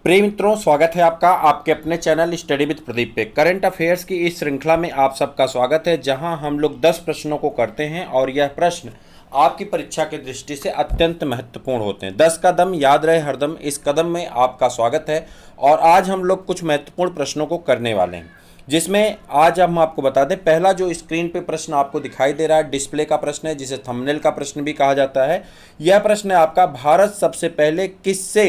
प्रिय मित्रों, स्वागत है आपका आपके अपने चैनल स्टडी विद प्रदीप पे। करंट अफेयर्स की इस श्रृंखला में आप सबका स्वागत है, जहां हम लोग 10 प्रश्नों को करते हैं और यह प्रश्न आपकी परीक्षा की दृष्टि से अत्यंत महत्वपूर्ण होते हैं। 10 का दम याद रहे हरदम, इस कदम में आपका स्वागत है। और आज हम लोग कुछ महत्वपूर्ण प्रश्नों को करने वाले हैं, जिसमें आज हम आपको बता दें, पहला जो स्क्रीन पे प्रश्न आपको दिखाई दे रहा है डिस्प्ले का प्रश्न है, जिसे थंबनेल का प्रश्न भी कहा जाता है। यह प्रश्न है आपका, भारत सबसे पहले किससे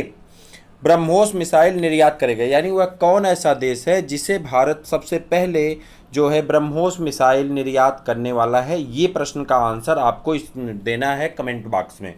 ब्रह्मोस मिसाइल निर्यात करेगा, यानी वह कौन ऐसा देश है जिसे भारत सबसे पहले जो है ब्रह्मोस मिसाइल निर्यात करने वाला है। ये प्रश्न का आंसर आपको देना है कमेंट बॉक्स में।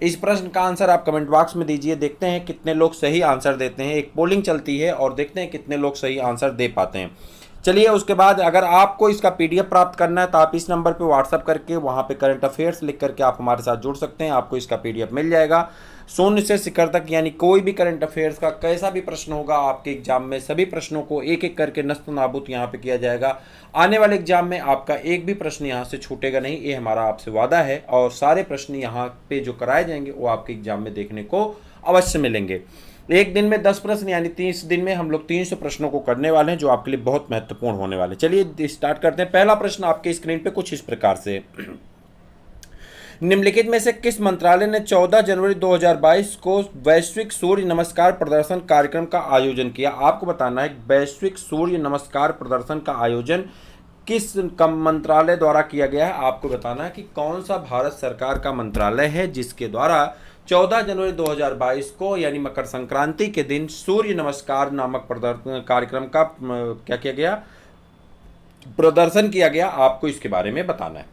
इस प्रश्न का आंसर आप कमेंट बॉक्स में दीजिए। देखते हैं कितने लोग सही आंसर देते हैं। एक पोलिंग चलती है और देखते हैं कितने लोग सही आंसर दे पाते हैं। चलिए, उसके बाद अगर आपको इसका पीडीएफ प्राप्त करना है तो आप इस नंबर पे व्हाट्सअप करके वहाँ पे करंट अफेयर्स लिख करके आप हमारे साथ जुड़ सकते हैं। आपको इसका पीडीएफ मिल जाएगा। शून्य से शिखर तक, यानी कोई भी करंट अफेयर्स का कैसा भी प्रश्न होगा आपके एग्जाम में, सभी प्रश्नों को एक एक करके नस्त नाबूद यहाँ पे किया जाएगा। आने वाले एग्जाम में आपका एक भी प्रश्न यहाँ से छूटेगा नहीं, ये हमारा आपसे वादा है। और सारे प्रश्न यहाँ पे जो कराए जाएंगे वो आपके एग्जाम में देखने को अवश्य मिलेंगे। एक दिन में 10 प्रश्न, यानी 30 दिन में हम लोग 300 प्रश्नों को करने वाले हैं, जो आपके लिए बहुत महत्वपूर्ण होने वाले। चलिए स्टार्ट करते हैं। पहला प्रश्न आपके स्क्रीन पे कुछ इस प्रकार से, निम्नलिखित में से किस मंत्रालय ने 14 जनवरी 2022 को वैश्विक सूर्य नमस्कार प्रदर्शन कार्यक्रम का आयोजन किया। आपको बताना है वैश्विक सूर्य नमस्कार प्रदर्शन का आयोजन किस मंत्रालय द्वारा किया गया है। आपको बताना है कि कौन सा भारत सरकार का मंत्रालय है जिसके द्वारा 14 जनवरी 2022 को, यानी मकर संक्रांति के दिन, सूर्य नमस्कार नामक कार्यक्रम का क्या किया गया, प्रदर्शन किया गया। आपको इसके बारे में बताना है।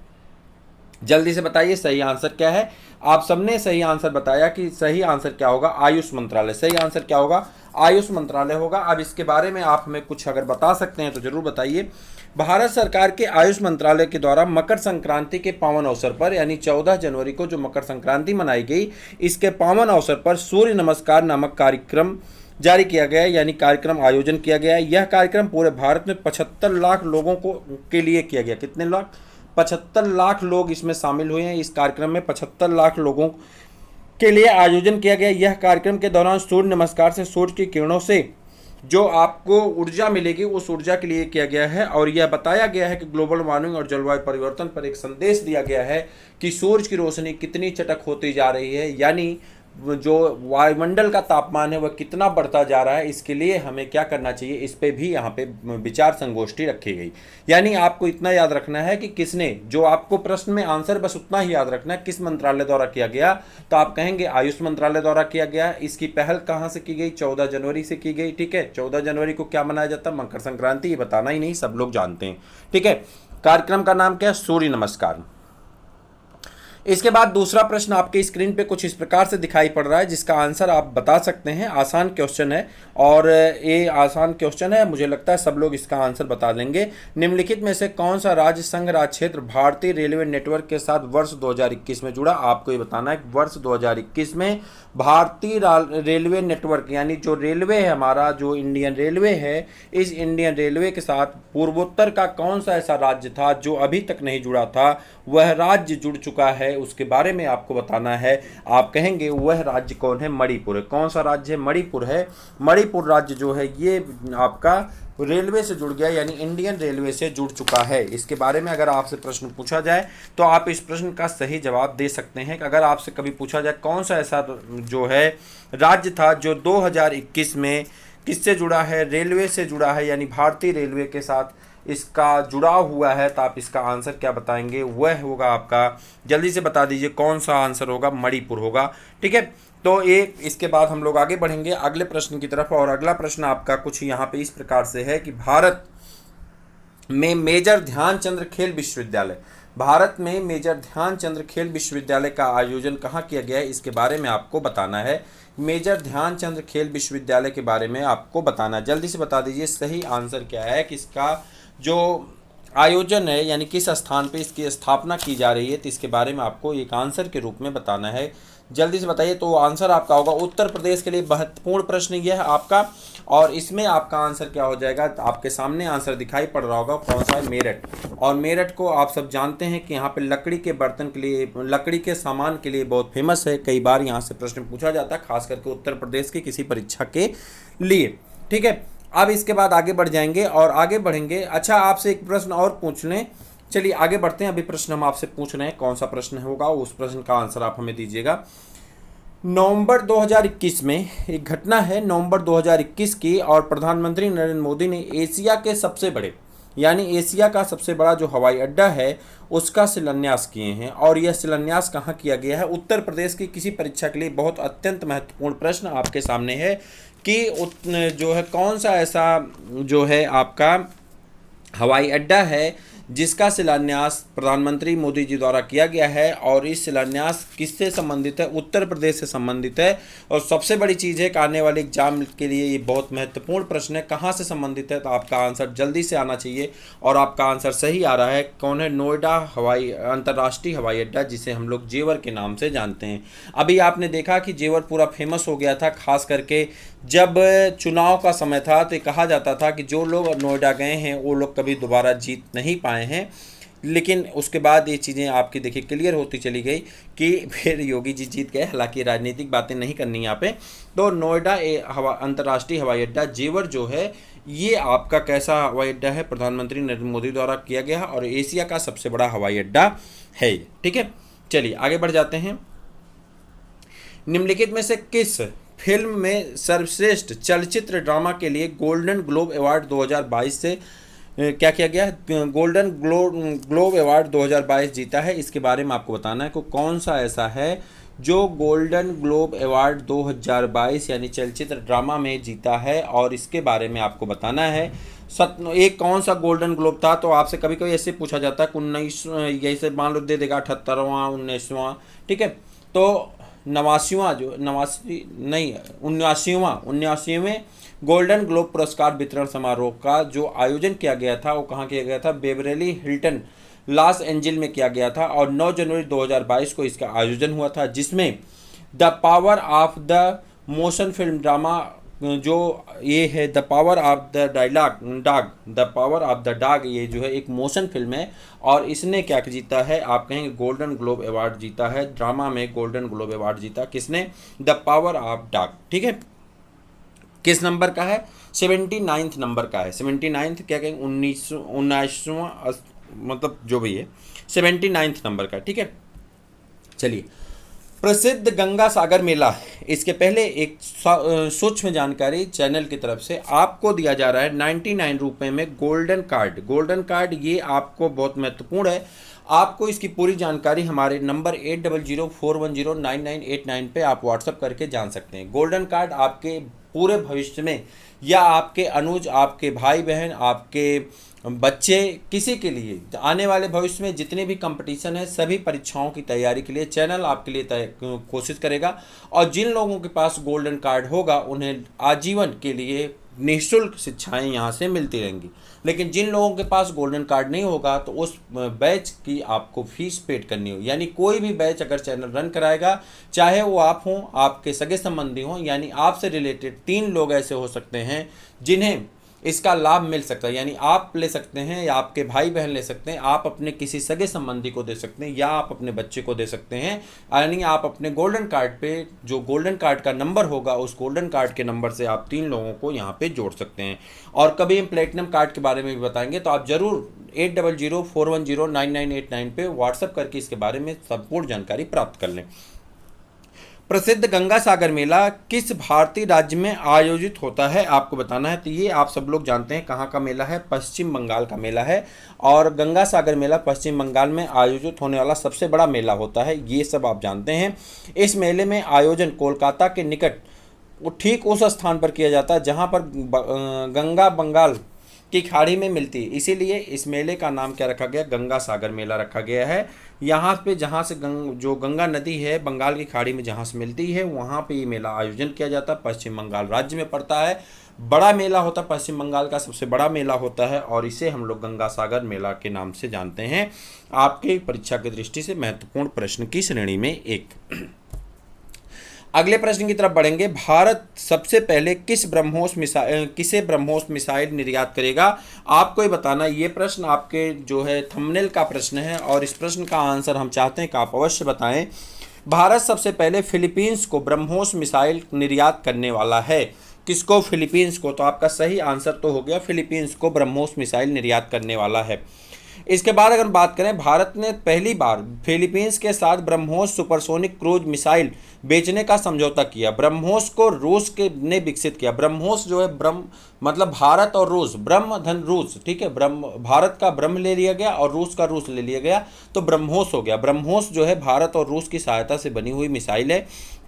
जल्दी से बताइए सही आंसर क्या है। आप सबने सही आंसर बताया कि सही आंसर क्या होगा, आयुष मंत्रालय। सही आंसर क्या होगा, आयुष मंत्रालय होगा। अब इसके बारे में आप हमें कुछ अगर बता सकते हैं तो जरूर बताइए। भारत सरकार के आयुष मंत्रालय के द्वारा मकर संक्रांति के पावन अवसर पर, यानी 14 जनवरी को जो मकर संक्रांति मनाई गई, इसके पावन अवसर पर सूर्य नमस्कार नामक कार्यक्रम जारी किया गया है, यानी कार्यक्रम आयोजन किया गया है। यह कार्यक्रम पूरे भारत में 75 लाख लोगों के लिए किया गया। कितने लाख? 75 लाख लोग इसमें शामिल हुए हैं। इस कार्यक्रम में 75 लाख लोगों के लिए आयोजन किया गया। यह कार्यक्रम के दौरान सूर्य नमस्कार से सूर्य की किरणों से जो आपको ऊर्जा मिलेगी, उस ऊर्जा के लिए किया गया है। और यह बताया गया है कि ग्लोबल वार्मिंग और जलवायु परिवर्तन पर एक संदेश दिया गया है कि सूर्य की रोशनी कितनी चटक होती जा रही है, यानी जो वायुमंडल का तापमान है वह कितना बढ़ता जा रहा है। इसके लिए हमें क्या करना चाहिए, इस पे भी यहाँ पे विचार संगोष्ठी रखी गई। यानी आपको इतना याद रखना है कि किसने, जो आपको प्रश्न में आंसर बस उतना ही याद रखना है, किस मंत्रालय द्वारा किया गया। तो आप कहेंगे आयुष मंत्रालय द्वारा किया गया। इसकी पहल कहाँ से की गई? 14 जनवरी से की गई। ठीक है, 14 जनवरी को क्या मनाया जाता है? मकर संक्रांति। ये बताना ही नहीं, सब लोग जानते हैं। ठीक है, कार्यक्रम का नाम क्या है? सूर्य नमस्कार। इसके बाद दूसरा प्रश्न आपके स्क्रीन पे कुछ इस प्रकार से दिखाई पड़ रहा है, जिसका आंसर आप बता सकते हैं। आसान क्वेश्चन है और ये आसान क्वेश्चन है, मुझे लगता है सब लोग इसका आंसर बता देंगे। निम्नलिखित में से कौन सा राज्य संघ राज्य क्षेत्र भारतीय रेलवे नेटवर्क के साथ वर्ष 2021 में जुड़ा? आपको ये बताना है वर्ष 2021 में भारतीय रेलवे नेटवर्क, यानी जो रेलवे है हमारा, जो इंडियन रेलवे है, इस इंडियन रेलवे के साथ पूर्वोत्तर का कौन सा ऐसा राज्य था जो अभी तक नहीं जुड़ा था, वह राज्य जुड़ चुका है, उसके बारे में आपको बताना है। आप कहेंगे वह राज्य कौन है? मणिपुर है। कौन सा राज्य है? मणिपुर है। मणिपुर राज्य जो है ये आपका रेलवे से जुड़ गया, यानी इंडियन रेलवे से जुड़ चुका है। इसके बारे में अगर आपसे प्रश्न पूछा जाए तो आप इस प्रश्न का सही जवाब दे सकते हैं। अगर आपसे कभी पूछा जाए कौन सा ऐसा जो है राज्य था जो 2021 में किससे जुड़ा है? रेलवे से जुड़ा है, यानी भारतीय रेलवे के साथ इसका जुड़ाव हुआ है। तो आप इसका आंसर क्या बताएंगे? वह होगा आपका, जल्दी से बता दीजिए कौन सा आंसर होगा? मणिपुर होगा। ठीक है, तो ये इसके बाद हम लोग आगे बढ़ेंगे अगले प्रश्न की तरफ। और अगला प्रश्न आपका कुछ यहाँ पे इस प्रकार से है कि भारत में मेजर ध्यानचंद्र खेल विश्वविद्यालय, भारत में मेजर ध्यानचंद्र खेल विश्वविद्यालय का आयोजन कहाँ किया गया है? इसके बारे में आपको बताना है। मेजर ध्यानचंद्र खेल विश्वविद्यालय के बारे में आपको बताना है। जल्दी से बता दीजिए सही आंसर क्या है, कि इसका जो आयोजन है, यानी किस स्थान पे इसकी स्थापना की जा रही है, तो इसके बारे में आपको एक आंसर के रूप में बताना है। जल्दी से बताइए। तो आंसर आपका होगा उत्तर प्रदेश के लिए महत्वपूर्ण प्रश्न यह है आपका, और इसमें आपका आंसर क्या हो जाएगा, आपके सामने आंसर दिखाई पड़ रहा होगा, कौन सा है, मेरठ। और मेरठ को आप सब जानते हैं कि यहाँ पे लकड़ी के बर्तन के लिए, लकड़ी के सामान के लिए बहुत फेमस है। कई बार यहाँ से प्रश्न पूछा जाता है, खास करके उत्तर प्रदेश की किसी परीक्षा के लिए। ठीक है, अब इसके बाद आगे बढ़ जाएंगे और आगे बढ़ेंगे। अच्छा, आपसे एक प्रश्न और पूछ लें, चलिए आगे बढ़ते हैं। अभी प्रश्न हम आपसे पूछ रहे हैं, कौन सा प्रश्न होगा उस प्रश्न का आंसर आप हमें दीजिएगा। नवंबर 2021 में एक घटना है, नवंबर 2021 की, और प्रधानमंत्री नरेंद्र मोदी ने एशिया के सबसे बड़े, यानी एशिया का सबसे बड़ा जो हवाई अड्डा है उसका शिलान्यास किए हैं। और यह शिलान्यास कहाँ किया गया है? उत्तर प्रदेश की किसी परीक्षा के लिए बहुत अत्यंत महत्वपूर्ण प्रश्न आपके सामने है कि जो है कौन सा ऐसा जो है आपका हवाई अड्डा है जिसका शिलान्यास प्रधानमंत्री मोदी जी द्वारा किया गया है, और इस शिलान्यास किससे संबंधित है? उत्तर प्रदेश से संबंधित है। और सबसे बड़ी चीज़ है कि आने वाले एग्जाम के लिए ये बहुत महत्वपूर्ण प्रश्न है, कहाँ से संबंधित है? तो आपका आंसर जल्दी से आना चाहिए, और आपका आंसर सही आ रहा है। कौन है? नोएडा अंतर्राष्ट्रीय हवाई अड्डा, जिसे हम लोग जेवर के नाम से जानते हैं। अभी आपने देखा कि जेवर पूरा फेमस हो गया था, खास करके जब चुनाव का समय था तो कहा जाता था कि जो लोग नोएडा गए हैं वो लोग कभी दोबारा जीत नहीं पाए हैं। लेकिन उसके बाद ये चीज़ें आपकी देखिए क्लियर होती चली गई कि फिर योगी जी जीत गए। हालांकि राजनीतिक बातें नहीं करनी यहाँ पे। तो नोएडा अंतर्राष्ट्रीय हवाई अड्डा जेवर जो है, ये आपका कैसा हवाई अड्डा है? प्रधानमंत्री नरेंद्र मोदी द्वारा किया गया है, और एशिया का सबसे बड़ा हवाई अड्डा है ये। ठीक है, चलिए आगे बढ़ जाते हैं। निम्नलिखित में से किस फिल्म में सर्वश्रेष्ठ चलचित्र ड्रामा के लिए गोल्डन ग्लोब अवार्ड 2022 से क्या किया गया? गोल्डन ग्लोब अवार्ड 2022 जीता है। इसके बारे में आपको बताना है कि कौन सा ऐसा है जो गोल्डन ग्लोब अवार्ड 2022 यानी चलचित्र ड्रामा में जीता है, और इसके बारे में आपको बताना है। एक कौन सा गोल्डन ग्लोब था? तो आपसे कभी कभी ऐसे पूछा जाता है कि 19, यही से मान लो दे देगा 78वां 19वां, ठीक है, तो 89वां जो 89 नहीं 79वें गोल्डन ग्लोब पुरस्कार वितरण समारोह का जो आयोजन किया गया था वो कहाँ किया गया था? बेवरली हिल्टन लॉस एंजिल में किया गया था, और 9 जनवरी 2022 को इसका आयोजन हुआ था, जिसमें the power of the motion film drama जो ये है the power of the the power of the dog, ये जो है एक मोशन फिल्म है, और इसने क्या जीता है? आप कहेंगे गोल्डन ग्लोब अवार्ड जीता है। ड्रामा में गोल्डन ग्लोब अवार्ड जीता किसने? The power of dog. ठीक है, किस नंबर का है? 79 नंबर का है। 79 क्या कहेंगे? 19वां, मतलब जो भी है 79 नंबर का। ठीक है, चलिए प्रसिद्ध गंगा सागर मेला, इसके पहले एक सूक्ष्म जानकारी चैनल की तरफ से आपको दिया जा रहा है 99 रुपये में गोल्डन कार्ड। गोल्डन कार्ड ये आपको बहुत महत्वपूर्ण है। आपको इसकी पूरी जानकारी हमारे नंबर 8004109989 पे आप व्हाट्सअप करके जान सकते हैं। गोल्डन कार्ड आपके पूरे भविष्य में, या आपके अनुज, आपके भाई बहन, आपके बच्चे, किसी के लिए आने वाले भविष्य में जितने भी कंपटीशन है, सभी परीक्षाओं की तैयारी के लिए चैनल आपके लिए कोशिश करेगा। और जिन लोगों के पास गोल्डन कार्ड होगा उन्हें आजीवन के लिए निःशुल्क शिक्षाएं यहाँ से मिलती रहेंगी। लेकिन जिन लोगों के पास गोल्डन कार्ड नहीं होगा तो उस बैच की आपको फीस पेड करनी होगी। यानी कोई भी बैच अगर चैनल रन कराएगा, चाहे वो आप हों, आपके सगे संबंधी हों, यानी आपसे रिलेटेड 3 लोग ऐसे हो सकते हैं जिन्हें इसका लाभ मिल सकता है। यानी आप ले सकते हैं, या आपके भाई बहन ले सकते हैं, आप अपने किसी सगे संबंधी को दे सकते हैं, या आप अपने बच्चे को दे सकते हैं। यानी आप अपने गोल्डन कार्ड पे जो गोल्डन कार्ड का नंबर होगा, उस गोल्डन कार्ड के नंबर से आप 3 लोगों को यहाँ पे जोड़ सकते हैं। और कभी हम प्लेटिनम कार्ड के बारे में भी बताएंगे, तो आप जरूर 8004109989 पे व्हाट्सअप करके इसके बारे में संपूर्ण जानकारी प्राप्त कर लें। प्रसिद्ध गंगा सागर मेला किस भारतीय राज्य में आयोजित होता है? आपको बताना है। तो ये आप सब लोग जानते हैं कहाँ का मेला है, पश्चिम बंगाल का मेला है। और गंगा सागर मेला पश्चिम बंगाल में आयोजित होने वाला सबसे बड़ा मेला होता है, ये सब आप जानते हैं। इस मेले में आयोजन कोलकाता के निकट ठीक उस स्थान पर किया जाता है जहाँ पर गंगा बंगाल की खाड़ी में मिलती है, इसीलिए इस मेले का नाम क्या रखा गया? गंगा सागर मेला रखा गया है। यहाँ पे जहाँ से जो गंगा नदी है बंगाल की खाड़ी में जहाँ से मिलती है, वहाँ पे ये मेला आयोजन किया जाता है। पश्चिम बंगाल राज्य में पड़ता है, बड़ा मेला होता है, पश्चिम बंगाल का सबसे बड़ा मेला होता है, और इसे हम लोग गंगा सागर मेला के नाम से जानते हैं। आपके परीक्षा की दृष्टि से महत्वपूर्ण प्रश्न की श्रेणी में एक। अगले प्रश्न की तरफ बढ़ेंगे। भारत सबसे पहले किसे ब्रह्मोस मिसाइल निर्यात करेगा? आपको ये बताना, ये प्रश्न आपके जो है थंबनेल का प्रश्न है और इस प्रश्न का आंसर हम चाहते हैं कि आप अवश्य बताएं। भारत सबसे पहले फिलीपींस को ब्रह्मोस मिसाइल निर्यात करने वाला है। किसको? फिलीपींस को। तो आपका सही आंसर तो हो गया, फिलीपींस को ब्रह्मोस मिसाइल निर्यात करने वाला है। इसके बाद अगर बात करें, भारत ने पहली बार फिलीपींस के साथ ब्रह्मोस सुपरसोनिक क्रूज मिसाइल बेचने का समझौता किया। ब्रह्मोस को रूस के ने विकसित किया। ब्रह्मोस जो है, ब्रह्म मतलब भारत और रूस, ब्रह्म धन रूस, ठीक है। ब्रह्म, भारत का ब्रह्म ले लिया गया और रूस का रूस ले लिया गया तो ब्रह्मोस हो गया। ब्रह्मोस जो है भारत और रूस की सहायता से बनी हुई मिसाइल है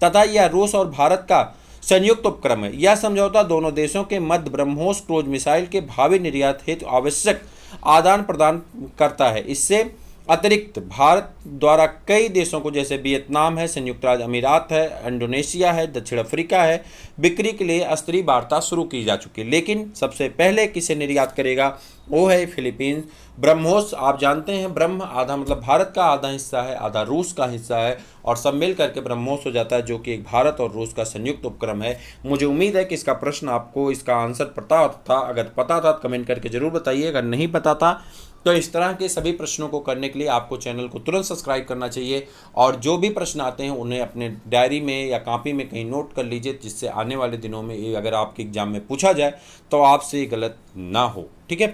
तथा यह रूस और भारत का संयुक्त उपक्रम है। यह समझौता दोनों देशों के मध्य ब्रह्मोस क्रूज मिसाइल के भावी निर्यात हेतु आवश्यक आदान प्रदान करता है। इससे अतिरिक्त भारत द्वारा कई देशों को, जैसे वियतनाम है, संयुक्त राज्य अमीरात है, इंडोनेशिया है, दक्षिण अफ्रीका है, बिक्री के लिए स्तरीय वार्ता शुरू की जा चुकी है। लेकिन सबसे पहले किसे निर्यात करेगा? वो है फिलीपींस। ब्रह्मोस आप जानते हैं, ब्रह्म आधा मतलब भारत का आधा हिस्सा है, आधा रूस का हिस्सा है और सब मिल करके ब्रह्मोस हो जाता है, जो कि एक भारत और रूस का संयुक्त उपक्रम है। मुझे उम्मीद है कि इसका प्रश्न आपको, इसका आंसर पता था। अगर पता था तो कमेंट करके जरूर बताइए, अगर नहीं पता था तो इस तरह के सभी प्रश्नों को करने के लिए आपको चैनल को तुरंत सब्सक्राइब करना चाहिए और जो भी प्रश्न आते हैं उन्हें अपने डायरी में या कॉपी में कहीं नोट कर लीजिए, जिससे आने वाले दिनों में ये अगर आपके एग्जाम में पूछा जाए तो आपसे गलत ना हो, ठीक है।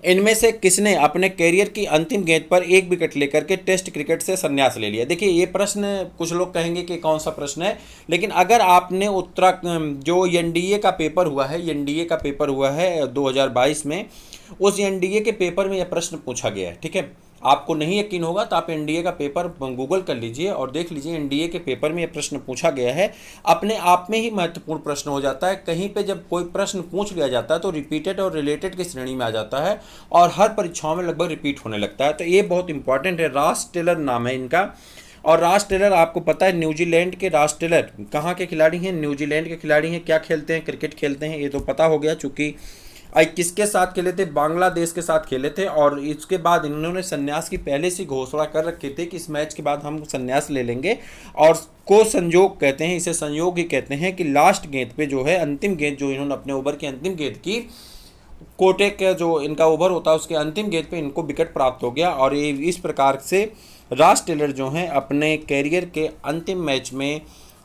इनमें से किसने अपने कैरियर की अंतिम गेंद पर एक विकेट लेकर के टेस्ट क्रिकेट से संन्यास ले लिया? देखिए, ये प्रश्न कुछ लोग कहेंगे कि कौन सा प्रश्न है, लेकिन अगर आपने जो एनडीए का पेपर हुआ है, एनडीए का पेपर हुआ है 2022 में, उस एनडीए के पेपर में यह प्रश्न पूछा गया है, ठीक है। आपको नहीं यकीन होगा तो आप एनडीए का पेपर गूगल कर लीजिए और देख लीजिए, एनडीए के पेपर में यह प्रश्न पूछा गया है। अपने आप में ही महत्वपूर्ण प्रश्न हो जाता है। कहीं पे जब कोई प्रश्न पूछ लिया जाता है तो रिपीटेड और रिलेटेड की श्रेणी में आ जाता है और हर परीक्षाओं में लगभग रिपीट होने लगता है। तो ये बहुत इंपॉर्टेंट है। रॉस टेलर नाम है इनका और रॉस टेलर आपको पता है, न्यूजीलैंड के रॉस टेलर कहाँ के खिलाड़ी हैं? न्यूजीलैंड के खिलाड़ी हैं। क्या खेलते हैं? क्रिकेट खेलते हैं, ये तो पता हो गया। चूँकि किसके साथ खेले थे? बांग्लादेश के साथ खेले थे और इसके बाद इन्होंने संन्यास की पहले से घोषणा कर रखी थी कि इस मैच के बाद हम संन्यास ले लेंगे और को संयोग कहते हैं, इसे संयोग ही कहते हैं कि लास्ट गेंद पे जो है, अंतिम गेंद जो इन्होंने अपने ओवर की अंतिम गेंद की, कोटे का जो इनका ओवर होता है उसके अंतिम गेंद पे इनको विकेट प्राप्त हो गया और ये इस प्रकार से रॉस टेलर जो हैं अपने कैरियर के अंतिम मैच में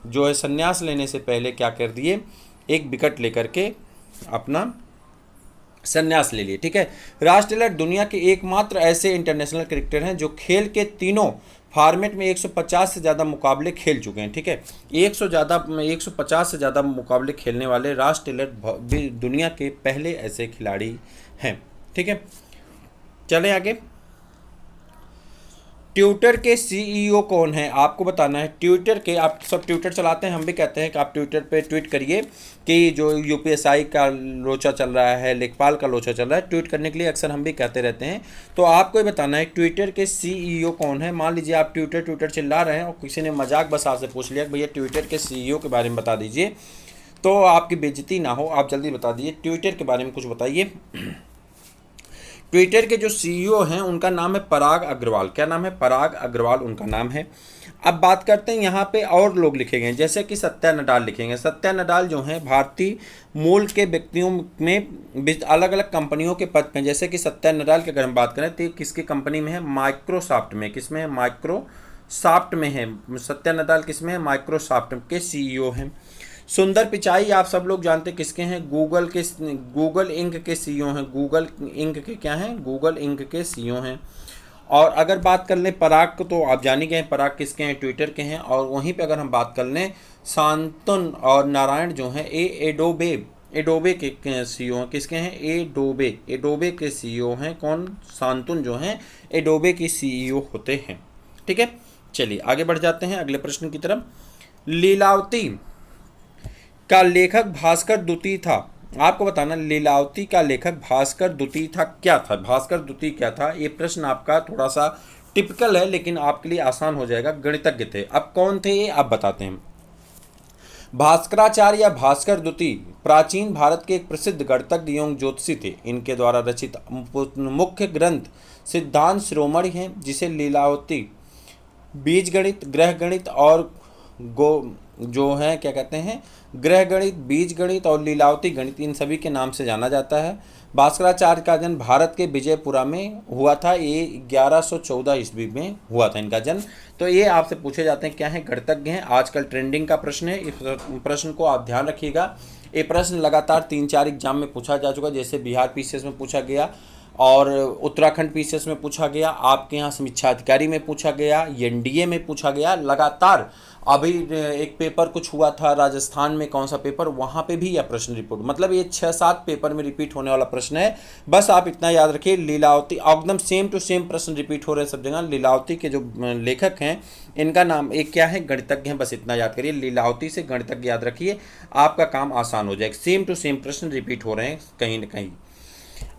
जो है संन्यास लेने से पहले क्या कर दिए, एक विकेट लेकर के अपना संन्यास ले लिए, ठीक है। रॉस टेलर दुनिया के एकमात्र ऐसे इंटरनेशनल क्रिकेटर हैं जो खेल के तीनों फॉर्मेट में 150 से ज़्यादा मुकाबले खेल चुके हैं, ठीक है। 150 से ज़्यादा मुकाबले खेलने वाले रॉस टेलर दुनिया के पहले ऐसे खिलाड़ी हैं, ठीक है। चलें आगे। ट्विटर के सीईओ कौन है? आपको बताना है। ट्विटर के, आप सब ट्विटर चलाते हैं, हम भी कहते हैं कि आप ट्विटर पे ट्वीट करिए कि जो यूपीएसआई का लोचा चल रहा है, लेखपाल का लोचा चल रहा है, ट्वीट करने के लिए अक्सर हम भी कहते रहते हैं। तो आपको ये बताना है ट्विटर के सीईओ कौन है। मान लीजिए आप ट्विटर चिल्ला रहे हैं और किसी ने मजाक बस आपसे पूछ लिया कि भैया ट्विटर के सीईओ के बारे में बता दीजिए, तो आपकी बेइज्जती ना हो, आप जल्दी बता दीजिए, ट्विटर के बारे में कुछ बताइए। ट्विटर के जो सीईओ हैं उनका नाम है पराग अग्रवाल। क्या नाम है? पराग अग्रवाल उनका नाम है। अब बात करते हैं यहाँ पे और लोग लिखे गए, जैसे कि सत्या नडाल लिखेंगे। सत्या नडाल जो हैं भारतीय मूल के व्यक्तियों में अलग अलग कंपनियों के पद पे, जैसे कि सत्या नडाल की अगर हम बात करें तो किसकी कंपनी में है? माइक्रोसॉफ्ट में। किस में है? माइक्रोसॉफ्ट में है। सत्या नडाल किस में है? माइक्रोसॉफ्ट के सीईओ हैं। सुंदर पिचाई आप सब लोग जानते किसके हैं? गूगल इंक के सीईओ हैं। गूगल इंक के क्या हैं? गूगल इंक के सीईओ हैं। और अगर बात कर लें पराग को, तो आप जान ही गए पराग किसके हैं? ट्विटर के हैं। और वहीं पे अगर हम बात कर लें शांतनु और नारायण जो हैं एडोबे के सीईओ हैं। किसके हैं? एडोबे के सीईओ हैं। कौन? शांतनु जो हैं एडोबे के सीईओ होते हैं, ठीक है। चलिए आगे बढ़ जाते हैं अगले प्रश्न की तरफ। लीलावती का लेखक भास्कर द्वितीय था। आपको बताना लीलावती का लेखक भास्कर द्वितीय था। क्या था भास्कर द्वितीय? क्या था? ये प्रश्न आपका थोड़ा सा टिपिकल है लेकिन आपके लिए आसान हो जाएगा। गणितज्ञ थे। अब कौन थे ये आप बताते हैं। भास्कराचार्य या भास्कर द्वितीय प्राचीन भारत के एक प्रसिद्ध गणितज्ञ एवं ज्योतिषी थे। इनके द्वारा रचित मुख्य ग्रंथ सिद्धांत शिरोमणि है, जिसे लीलावती बीजगणित, ग्रह गणित और जो है क्या कहते हैं, ग्रह गणित, बीज गणित और लीलावती गणित, इन सभी के नाम से जाना जाता है। भास्कराचार्य का जन्म भारत के विजयपुरा में हुआ था। ये 1114 ईस्वी में हुआ था इनका जन्म। तो ये आपसे पूछे जाते हैं क्या है, गणितज्ञ हैं। आजकल ट्रेंडिंग का प्रश्न है, इस प्रश्न को आप ध्यान रखिएगा। ये प्रश्न लगातार 3-4 एग्जाम में पूछा जा चुका, जैसे बिहार पीसीएस में पूछा गया और उत्तराखंड पीसीएस में पूछा गया, आपके यहाँ समीक्षा अधिकारी में पूछा गया, एनडीए में पूछा गया लगातार। अभी एक पेपर कुछ हुआ था राजस्थान में, कौन सा पेपर, वहाँ पे भी यह प्रश्न रिपोर्ट, मतलब ये 6-7 पेपर में रिपीट होने वाला प्रश्न है। बस आप इतना याद रखिए, लीलावती एकदम सेम टू सेम प्रश्न रिपीट हो रहे हैं सब जगह। लीलावती के जो लेखक हैं इनका नाम एक क्या है, गणितज्ञ हैं, बस इतना याद करिए। लीलावती से गणितज्ञ याद रखिए, आपका काम आसान हो जाएगा। सेम टू सेम प्रश्न रिपीट हो रहे हैं कहीं ना कहीं।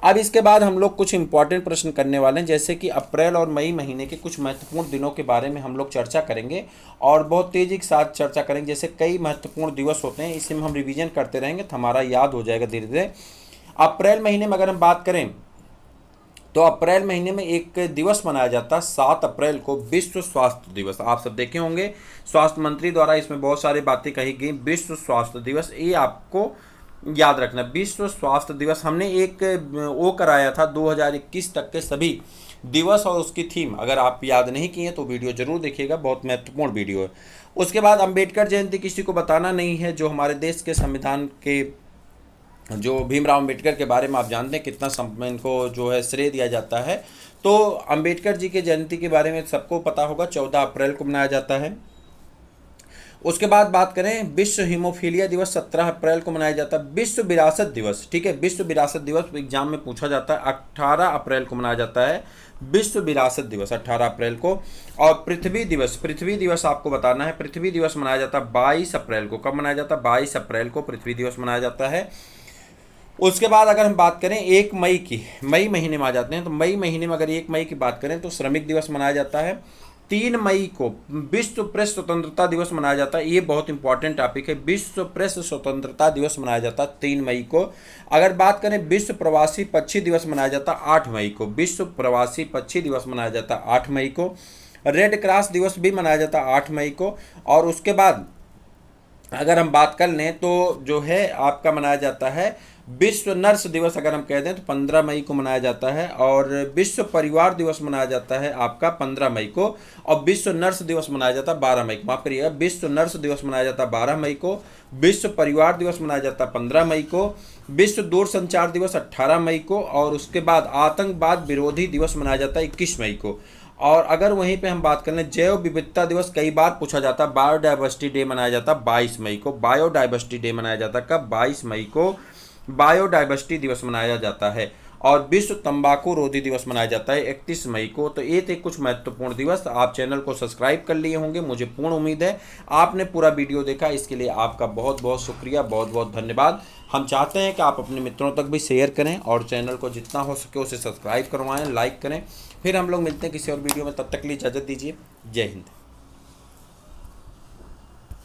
अब इसके बाद हम लोग कुछ इंपॉर्टेंट प्रश्न करने वाले हैं, जैसे कि अप्रैल और मई महीने के कुछ महत्वपूर्ण दिनों के बारे में हम लोग चर्चा करेंगे और बहुत तेज़ी के साथ चर्चा करेंगे। जैसे कई महत्वपूर्ण दिवस होते हैं, इसे हम रिवीजन करते रहेंगे तो हमारा याद हो जाएगा धीरे धीरे। अप्रैल महीने में अगर हम बात करें तो अप्रैल महीने में एक दिवस मनाया जाता है 7 अप्रैल को, विश्व स्वास्थ्य दिवस। आप सब देखे होंगे, स्वास्थ्य मंत्री द्वारा इसमें बहुत सारी बातें कही गई। विश्व स्वास्थ्य दिवस, ये आपको याद रखना। विश्व स्वास्थ्य दिवस हमने एक वो कराया था 2021 तक के सभी दिवस और उसकी थीम, अगर आप याद नहीं किए तो वीडियो जरूर देखिएगा, बहुत महत्वपूर्ण वीडियो है। उसके बाद अंबेडकर जयंती किसी को बताना नहीं है, जो हमारे देश के संविधान के जो भीमराव अंबेडकर के बारे में आप जानते हैं कितना इनको जो है श्रेय दिया जाता है। तो अंबेडकर जी के जयंती के बारे में सबको पता होगा, 14 अप्रैल को मनाया जाता है। उसके बाद बात करें, विश्व हीमोफीलिया दिवस 17 अप्रैल को मनाया जाता है। विश्व विरासत दिवस, ठीक है, विश्व विरासत दिवस एग्जाम में पूछा जाता है, 18 अप्रैल को मनाया जाता है विश्व विरासत दिवस, 18 अप्रैल को। और पृथ्वी दिवस, पृथ्वी दिवस आपको बताना है, पृथ्वी दिवस मनाया जाता है 22 अप्रैल को। कब मनाया जाता है? 22 अप्रैल को पृथ्वी दिवस मनाया जाता है। उसके बाद अगर हम बात करें 1 मई की, मई महीने में आ जाते हैं, तो मई महीने में अगर 1 मई की बात करें तो श्रमिक दिवस मनाया जाता है। 3 मई को विश्व प्रेस स्वतंत्रता दिवस मनाया जाता है। ये बहुत इंपॉर्टेंट टॉपिक है, विश्व प्रेस स्वतंत्रता दिवस मनाया जाता है 3 मई को। अगर बात करें विश्व प्रवासी पक्षी दिवस मनाया जाता है 8 मई को, विश्व प्रवासी पक्षी दिवस मनाया जाता है 8 मई को। रेड क्रॉस दिवस भी मनाया जाता है 8 मई को। और उसके बाद अगर हम बात कर लें तो जो है आपका मनाया जाता है विश्व नर्स दिवस, अगर हम कह दें तो 15 मई को मनाया जाता है। और विश्व परिवार दिवस मनाया जाता है आपका 15 मई को। और विश्व नर्स दिवस मनाया जाता है 12 मई को, माफ करिएगा, विश्व नर्स दिवस मनाया जाता है 12 मई को। विश्व परिवार दिवस मनाया जाता है 15 मई को। विश्व दूरसंचार दिवस 18 मई को। और उसके बाद आतंकवाद विरोधी दिवस मनाया जाता है 21 मई को। और अगर वहीं पे हम बात कर लें, जैव विविधता दिवस कई बार पूछा जाता है, बायोडाइवर्सिटी डे मनाया जाता है 22 मई को। बायोडाइवर्सिटी डे मनाया जाता है कब? 22 मई को बायोडाइवर्सिटी दिवस मनाया जाता है। और विश्व तंबाकू रोधी दिवस मनाया जाता है 31 मई को। तो ये थे कुछ महत्वपूर्ण दिवस। आप चैनल को सब्सक्राइब कर लिए होंगे, मुझे पूर्ण उम्मीद है आपने पूरा वीडियो देखा। इसके लिए आपका बहुत बहुत शुक्रिया, बहुत बहुत धन्यवाद। हम चाहते हैं कि आप अपने मित्रों तक भी शेयर करें और चैनल को जितना हो सके उसे सब्सक्राइब करवाएं, लाइक करें। फिर हम लोग मिलते हैं किसी और वीडियो में, तब तक के लिए इजाज़त दीजिए। जय हिंद।